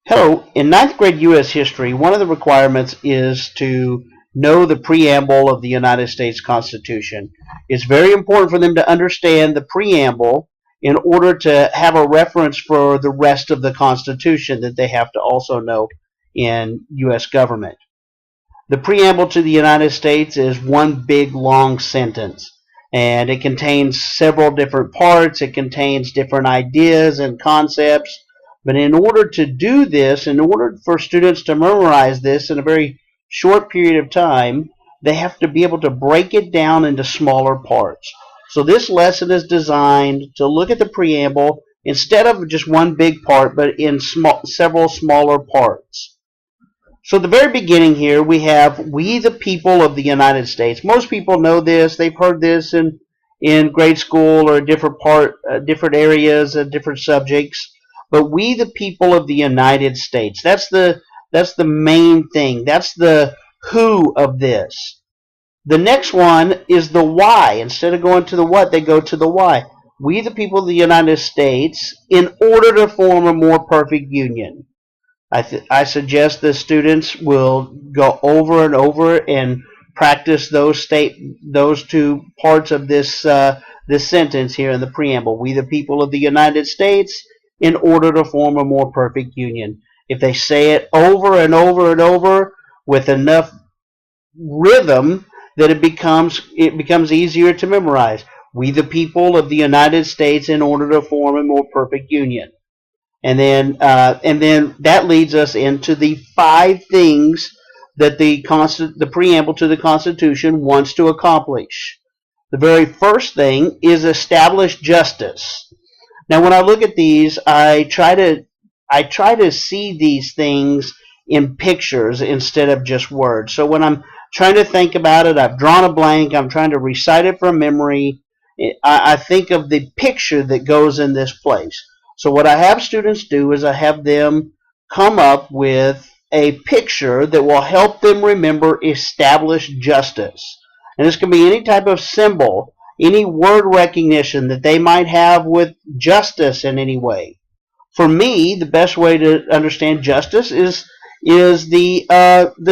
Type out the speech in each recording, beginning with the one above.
Hello, in ninth grade U.S. history, one of the requirements is to know the preamble of the United States Constitution. It's very important for them to understand the preamble in order to have a reference for the rest of the Constitution that they have to also know in U.S. government. The preamble to the United States is one big long sentence, and it contains several different parts. It contains different ideas and concepts. But in order to do this, in order for students to memorize this in a very short period of time, they have to be able to break it down into smaller parts. So this lesson is designed to look at the preamble instead of just one big part, but in several smaller parts. So at the very beginning here, we have "We the people of the United States." Most people know this. They've heard this in grade school or different areas, different subjects. But "We the people of the United States." That's the main thing. That's the who of this. The next one is the why. Instead of going to the what, they go to the why. We the people of the United States, in order to form a more perfect union. I suggest that students will go over and over and practice those two parts of this sentence here in the preamble. We the people of the United States, in order to form a more perfect union. If they say it over and over and over with enough rhythm, that it becomes easier to memorize. We the people of the United States, in order to form a more perfect union. And then that leads us into the five things that the preamble to the Constitution wants to accomplish. The very first thing is establish justice. Now, when I look at these, I try to see these things in pictures instead of just words. So when I'm trying to think about it, I've drawn a blank. I'm trying to recite it from memory. I think of the picture that goes in this place. So what I have students do is I have them come up with a picture that will help them remember establish justice. And this can be any type of symbol, any word recognition that they might have with justice in any way. For me, the best way to understand justice is the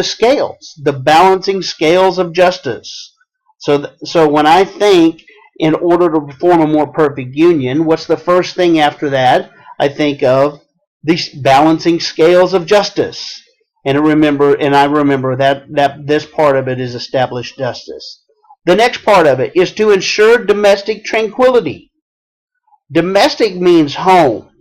scales, the balancing scales of justice. So when I think in order to form a more perfect union, what's the first thing after that? I think of these balancing scales of justice, and I remember that this part of it is established justice. The next part of it is to ensure domestic tranquility. Domestic means home.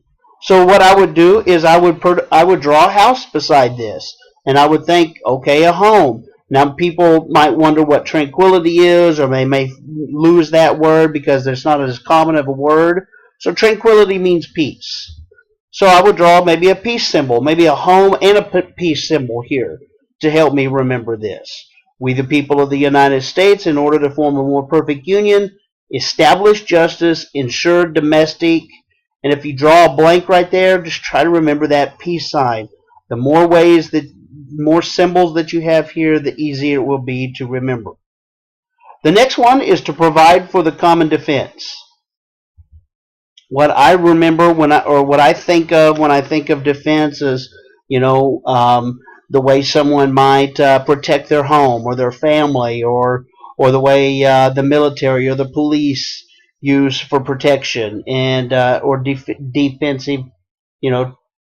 So what I would do is I would draw a house beside this, and I would think, okay, a home. Now people might wonder what tranquility is, or they may lose that word because it's not as common of a word. So tranquility means peace. So I would draw maybe a peace symbol, maybe a home and a peace symbol here to help me remember this. We the people of the United States, in order to form a more perfect union, establish justice, ensure domestic. And if you draw a blank right there, just try to remember that peace sign. The more symbols that you have here, the easier it will be to remember. The next one is to provide for the common defense. What I remember what I think of when I think of defense is, the way someone might protect their home or their family, or the way the military or the police use for protection and or defensive,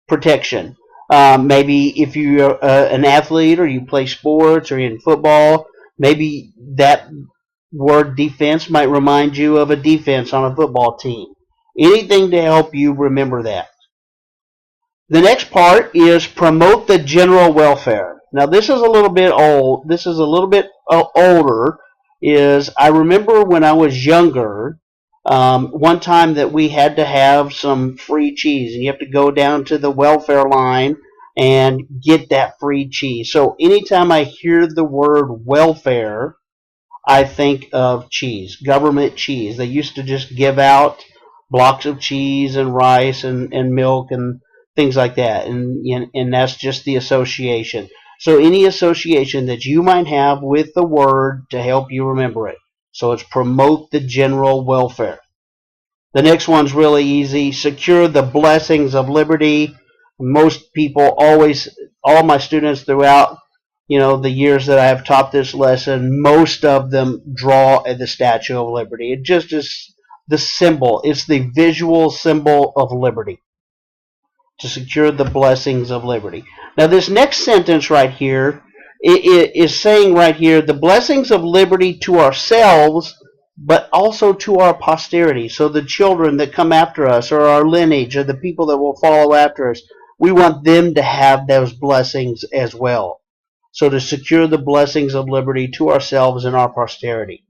protection. Maybe if you're an athlete or you play sports or in football, maybe that word defense might remind you of a defense on a football team. Anything to help you remember that. The next part is promote the general welfare. Now this is a little bit old. This is a little bit older. I remember when I was younger, one time that we had to have some free cheese, and you have to go down to the welfare line and get that free cheese. So anytime I hear the word welfare, I think of cheese, government cheese. They used to just give out blocks of cheese and rice and milk and things like that, and that's just the association. So any association that you might have with the word to help you remember it. So it's promote the general welfare. The next one's really easy. Secure the blessings of liberty. Most people always, all my students throughout, the years that I have taught this lesson, most of them draw at the Statue of Liberty. It just is the symbol. It's the visual symbol of liberty, to secure the blessings of liberty. Now, this next sentence right here is saying right here, the blessings of liberty to ourselves, but also to our posterity. So the children that come after us, or our lineage, or the people that will follow after us, we want them to have those blessings as well. So to secure the blessings of liberty to ourselves and our posterity.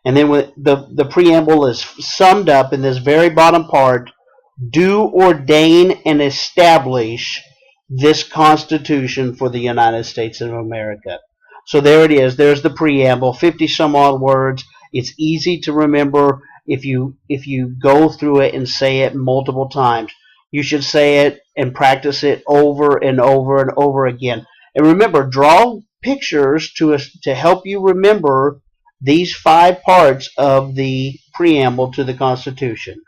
And then the preamble is summed up in this very bottom part: do ordain and establish this Constitution for the United States of America. So there it is. There's the preamble, 50 some odd words. It's easy to remember if you go through it and say it multiple times. You should say it and practice it over and over and over again. And remember, draw pictures to help you remember these 5 parts of the preamble to the Constitution.